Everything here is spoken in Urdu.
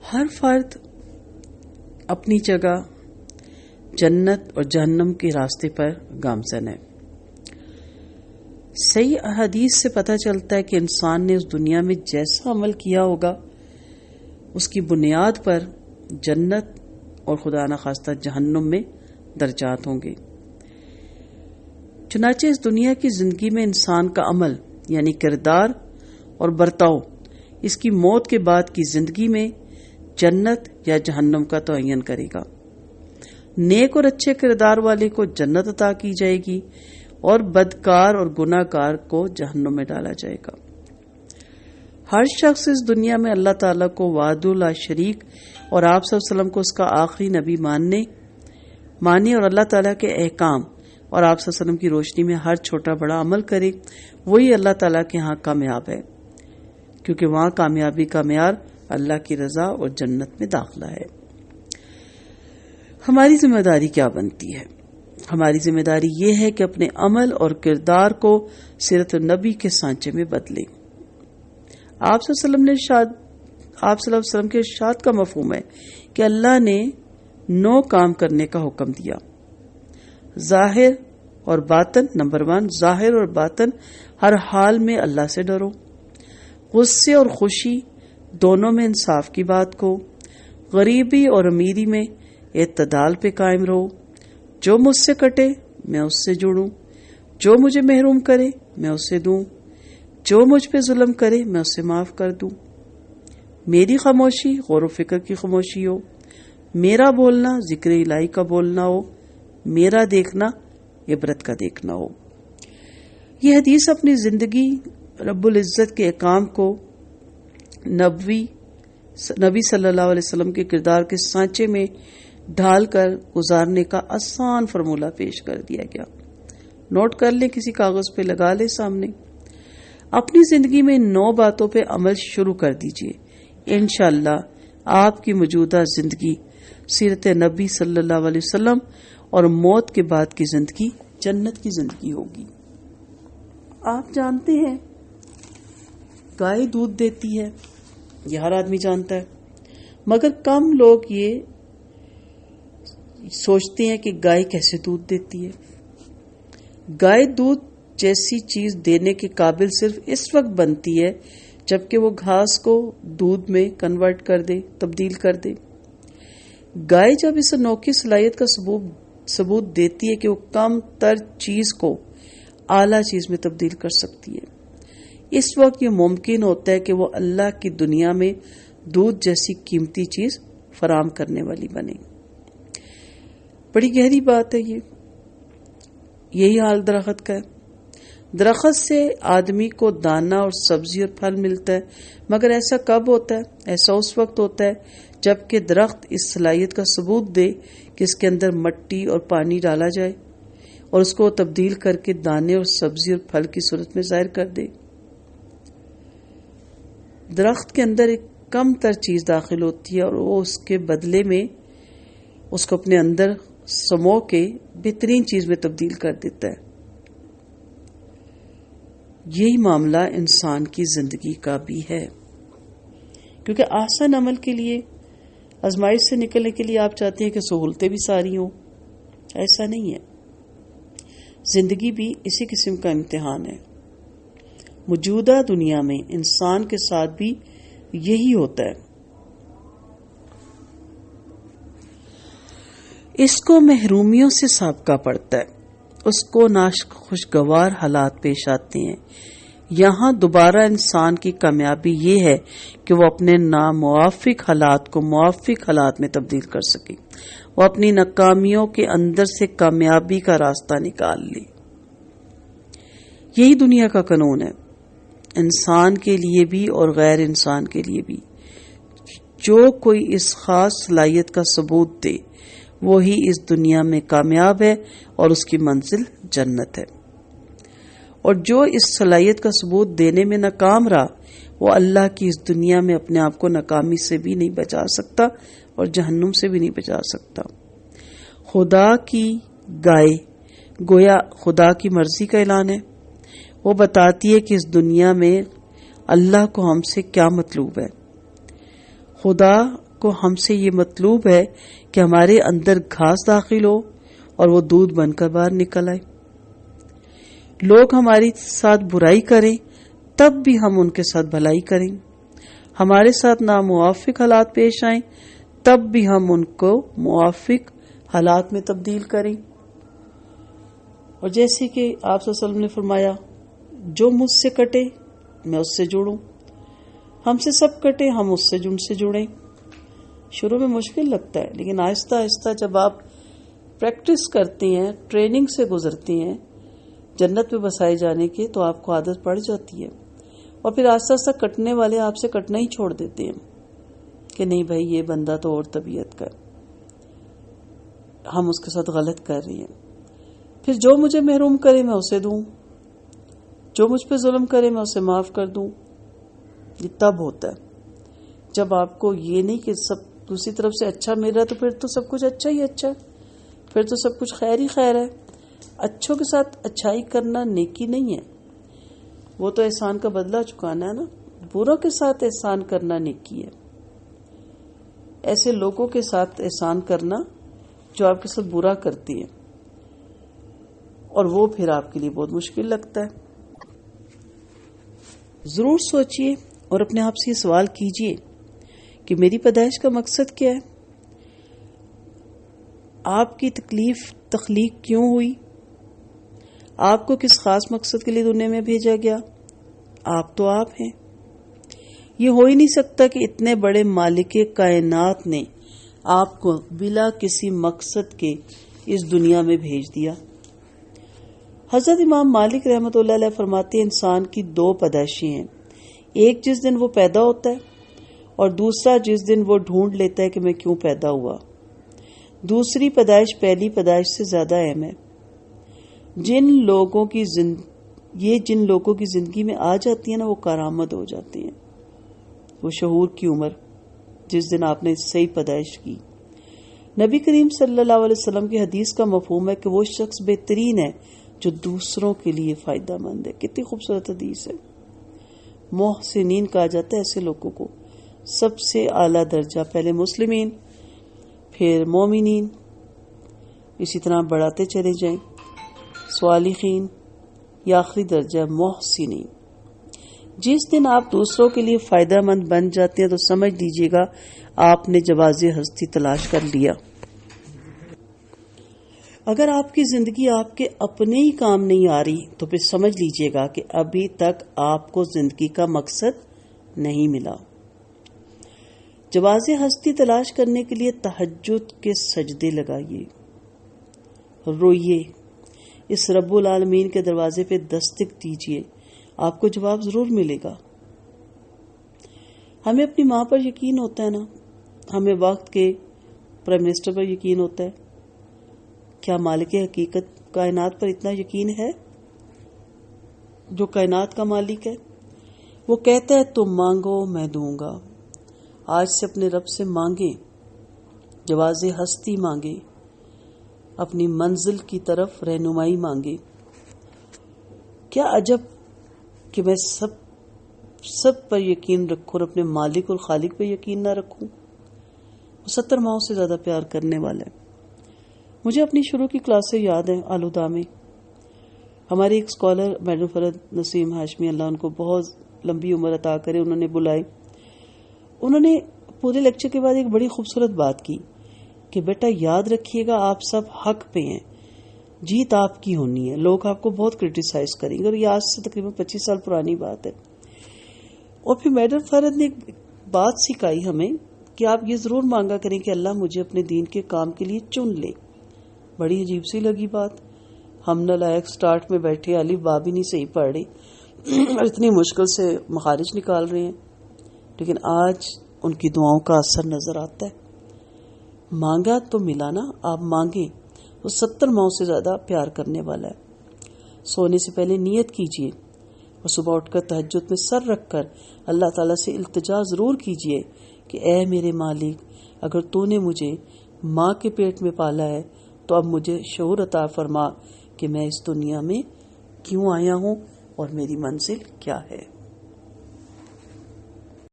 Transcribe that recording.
ہر فرد اپنی جگہ جنت اور جہنم کے راستے پر گامزن ہے۔ صحیح احادیث سے پتہ چلتا ہے کہ انسان نے اس دنیا میں جیسا عمل کیا ہوگا اس کی بنیاد پر جنت اور خدا نخواستہ جہنم میں درجات ہوں گے۔ چنانچہ اس دنیا کی زندگی میں انسان کا عمل یعنی کردار اور برتاؤ اس کی موت کے بعد کی زندگی میں جنت یا جہنم کا تعین کرے گا۔ نیک اور اچھے کردار والے کو جنت عطا کی جائے گی اور بدکار اور گناہ گار کو جہنم میں ڈالا جائے گا۔ ہر شخص اس دنیا میں اللہ تعالیٰ کو وحدہ لا شریک اور آپ صلی اللہ علیہ وسلم کو اس کا آخری نبی مانے اور اللہ تعالیٰ کے احکام اور آپ صلی اللہ علیہ وسلم کی روشنی میں ہر چھوٹا بڑا عمل کرے، وہی اللہ تعالیٰ کے ہاں کامیاب ہے، کیونکہ وہاں کامیابی کا معیار اللہ کی رضا اور جنت میں داخلہ ہے۔ ہماری ذمہ داری کیا بنتی ہے؟ ہماری ذمہ داری یہ ہے کہ اپنے عمل اور کردار کو سیرت النبی کے سانچے میں بدلیں۔ آپ صلی اللہ علیہ وسلم کے ارشاد کا مفہوم ہے کہ اللہ نے 9 کام کرنے کا حکم دیا۔ ظاہر اور باطن، نمبر 1، ظاہر اور باطن ہر حال میں اللہ سے ڈرو، غصے اور خوشی دونوں میں انصاف کی بات کو، غریبی اور امیری میں اعتدال پہ قائم رہو، جو مجھ سے کٹے میں اس سے جڑوں، جو مجھے محروم کرے میں اسے دوں، جو مجھ پہ ظلم کرے میں اسے معاف کر دوں۔ میری خاموشی غور و فکر کی خاموشی ہو، میرا بولنا ذکر الہی کا بولنا ہو، میرا دیکھنا عبرت کا دیکھنا ہو۔ یہ حدیث اپنی زندگی رب العزت کے احکام کو نبی صلی اللہ علیہ وسلم کے کردار کے سانچے میں ڈھال کر گزارنے کا آسان فارمولہ پیش کر دیا گیا۔ نوٹ کر لیں، کسی کاغذ پہ لگا لیں سامنے۔ اپنی زندگی میں 9 باتوں پہ عمل شروع کر دیجئے، انشاءاللہ آپ کی موجودہ زندگی سیرت نبی صلی اللہ علیہ وسلم اور موت کے بعد کی زندگی جنت کی زندگی ہوگی۔ آپ جانتے ہیں گائے دودھ دیتی ہے، یہ ہر آدمی جانتا ہے، مگر کم لوگ یہ سوچتے ہیں کہ گائے کیسے دودھ دیتی ہے۔ گائے دودھ جیسی چیز دینے کے قابل صرف اس وقت بنتی ہے جبکہ وہ گھاس کو دودھ میں کنورٹ کر دے، تبدیل کر دے۔ گائے جب اس انوکھی صلاحیت کا ثبوت دیتی ہے کہ وہ کم تر چیز کو اعلیٰ چیز میں تبدیل کر سکتی ہے، اس وقت یہ ممکن ہوتا ہے کہ وہ اللہ کی دنیا میں دودھ جیسی قیمتی چیز فراہم کرنے والی بنے۔ بڑی گہری بات ہے یہی حال درخت کا ہے۔ درخت سے آدمی کو دانہ اور سبزی اور پھل ملتا ہے، مگر ایسا کب ہوتا ہے؟ ایسا اس وقت ہوتا ہے جبکہ درخت اس صلاحیت کا ثبوت دے کہ اس کے اندر مٹی اور پانی ڈالا جائے اور اس کو تبدیل کر کے دانے اور سبزی اور پھل کی صورت میں ظاہر کر دے۔ درخت کے اندر ایک کم تر چیز داخل ہوتی ہے اور وہ اس کے بدلے میں اس کو اپنے اندر سمو کے بہترین چیز میں تبدیل کر دیتا ہے۔ یہی معاملہ انسان کی زندگی کا بھی ہے، کیونکہ آسان عمل کے لیے، آزمائش سے نکلنے کے لیے آپ چاہتے ہیں کہ سہولتیں بھی ساری ہوں، ایسا نہیں ہے۔ زندگی بھی اسی قسم کا امتحان ہے۔ موجودہ دنیا میں انسان کے ساتھ بھی یہی ہوتا ہے۔ اس کو محرومیوں سے سابقہ پڑتا ہے، اس کو ناخوشگوار حالات پیش آتے ہیں۔ یہاں دوبارہ انسان کی کامیابی یہ ہے کہ وہ اپنے ناموافق حالات کو موافق حالات میں تبدیل کر سکے، وہ اپنی ناکامیوں کے اندر سے کامیابی کا راستہ نکال لے۔ یہی دنیا کا قانون ہے، انسان کے لیے بھی اور غیر انسان کے لیے بھی۔ جو کوئی اس خاص صلاحیت کا ثبوت دے وہی اس دنیا میں کامیاب ہے اور اس کی منزل جنت ہے، اور جو اس صلاحیت کا ثبوت دینے میں ناکام رہا وہ اللہ کی اس دنیا میں اپنے آپ کو ناکامی سے بھی نہیں بچا سکتا اور جہنم سے بھی نہیں بچا سکتا۔ خدا کی گائے گویا خدا کی مرضی کا اعلان ہے، وہ بتاتی ہے کہ اس دنیا میں اللہ کو ہم سے کیا مطلوب ہے۔ خدا کو ہم سے یہ مطلوب ہے کہ ہمارے اندر گھاس داخل ہو اور وہ دودھ بن کر باہر نکل آئے. لوگ ہمارے ساتھ برائی کریں تب بھی ہم ان کے ساتھ بھلائی کریں. ہمارے ساتھ ناموافق حالات پیش آئیں تب بھی ہم ان کو موافق حالات میں تبدیل کریں. اور جیسے کہ آپ صلی اللہ علیہ وسلم نے فرمایا جو مجھ سے کٹے میں اس سے جڑوں، ہم سے سب کٹے ہم اس سے جن سے جڑیں. شروع میں مشکل لگتا ہے لیکن آہستہ آہستہ جب آپ پریکٹس کرتی ہیں، ٹریننگ سے گزرتی ہیں جنت میں بسائے جانے کی، تو آپ کو عادت پڑ جاتی ہے اور پھر آہستہ آہستہ کٹنے والے آپ سے کٹنا ہی چھوڑ دیتے ہیں کہ نہیں بھائی یہ بندہ تو اور طبیعت کا، ہم اس کے ساتھ غلط کر رہی ہیں. پھر جو مجھے محروم کرے میں اسے دوں، جو مجھ پہ ظلم کرے میں اسے معاف کر دوں. یہ تب ہوتا ہے جب آپ کو یہ نہیں کہ سب دوسری طرف سے اچھا مل رہا ہے تو پھر تو سب کچھ اچھا ہی اچھا، پھر تو سب کچھ خیر ہی خیر ہے. اچھوں کے ساتھ اچھائی کرنا نیکی نہیں ہے، وہ تو احسان کا بدلہ چکانا ہے نا. بروں کے ساتھ احسان کرنا نیکی ہے. ایسے لوگوں کے ساتھ احسان کرنا جو آپ کے ساتھ برا کرتی ہیں، اور وہ پھر آپ کے لیے بہت مشکل لگتا ہے. ضرور سوچئے اور اپنے آپ سے یہ سوال کیجئے کہ میری پیدائش کا مقصد کیا ہے؟ آپ کی تخلیق کیوں ہوئی؟ آپ کو کس خاص مقصد کے لیے دنیا میں بھیجا گیا؟ آپ تو آپ ہیں. یہ ہو ہی نہیں سکتا کہ اتنے بڑے مالک کائنات نے آپ کو بلا کسی مقصد کے اس دنیا میں بھیج دیا. حضرت امام مالک رحمۃ اللہ علیہ فرماتے ہیں انسان کی دو پیدائشیں ہیں، ایک جس دن وہ پیدا ہوتا ہے اور دوسرا جس دن وہ ڈھونڈ لیتا ہے کہ میں کیوں پیدا ہوا. دوسری پیدائش پہلی پیدائش سے زیادہ اہم ہے. جن لوگوں کی زندگی میں آ جاتی ہے نا وہ کارآمد ہو جاتی ہیں. وہ شعور کی عمر جس دن آپ نے صحیح پیدائش کی. نبی کریم صلی اللہ علیہ وسلم کی حدیث کا مفہوم ہے کہ وہ شخص بہترین ہے جو دوسروں کے لیے فائدہ مند ہے. کتنی خوبصورت حدیث ہے. محسنین کہا جاتا ہے ایسے لوگوں کو، سب سے اعلیٰ درجہ پہلے مسلمین پھر مومنین، اسی طرح بڑھاتے چلے جائیں، صالحین، یا آخری درجہ محسنین. جس دن آپ دوسروں کے لیے فائدہ مند بن جاتے ہیں تو سمجھ لیجئے گا آپ نے جواز ہستی تلاش کر لیا. اگر آپ کی زندگی آپ کے اپنے ہی کام نہیں آ رہی تو پھر سمجھ لیجئے گا کہ ابھی تک آپ کو زندگی کا مقصد نہیں ملا. جواز ہستی تلاش کرنے کے لیے تہجد کے سجدے لگائیے، روئیے، اس رب العالمین کے دروازے پہ دستک دیجئے، آپ کو جواب ضرور ملے گا. ہمیں اپنی ماں پر یقین ہوتا ہے نا، ہمیں وقت کے پرائم منسٹر پر یقین ہوتا ہے. کیا مالک حقیقت کائنات پر اتنا یقین ہے؟ جو کائنات کا مالک ہے وہ کہتا ہے تم مانگو میں دوں گا. آج سے اپنے رب سے مانگیں، جواز ہستی مانگیں، اپنی منزل کی طرف رہنمائی مانگیں. کیا عجب کہ میں سب پر یقین رکھوں اور اپنے مالک اور خالق پر یقین نہ رکھوں. وہ 70 ماہوں سے زیادہ پیار کرنے والا ہے. مجھے اپنی شروع کی کلاسیں یاد ہیں. آلودہ میں ہمارے ایک اسکالر میڈم فرد نسیم ہاشمی، اللہ ان کو بہت لمبی عمر عطا کرے، انہوں نے بلائے. انہوں نے پورے لیکچر کے بعد ایک بڑی خوبصورت بات کی کہ بیٹا یاد رکھیے گا آپ سب حق پہ ہیں، جیت آپ کی ہونی ہے. لوگ آپ کو بہت کرٹیسائز کریں گے، اور یہ آج سے تقریباً 25 سال پرانی بات ہے. اور پھر میڈم فرد نے ایک بات سکھائی ہمیں کہ آپ یہ ضرور مانگا کریں کہ اللہ مجھے اپنے دین کے کام کے لیے چن لے. بڑی عجیب سی لگی بات. ہم نالائق سٹارٹ میں بیٹھے الف با بھی نہیں صحیح پڑھ رہے اور اتنی مشکل سے مخارج نکال رہے ہیں، لیکن آج ان کی دعاؤں کا اثر نظر آتا ہے. مانگا تو ملا نا. آپ مانگیں، وہ 70 ماہوں سے زیادہ پیار کرنے والا ہے. سونے سے پہلے نیت کیجئے اور صبح اٹھ کر تہجد میں سر رکھ کر اللہ تعالیٰ سے التجا ضرور کیجئے کہ اے میرے مالک، اگر تو نے مجھے ماں کے پیٹ میں پالا ہے تو اب مجھے شعور عطا فرما کہ میں اس دنیا میں کیوں آیا ہوں اور میری منزل کیا ہے.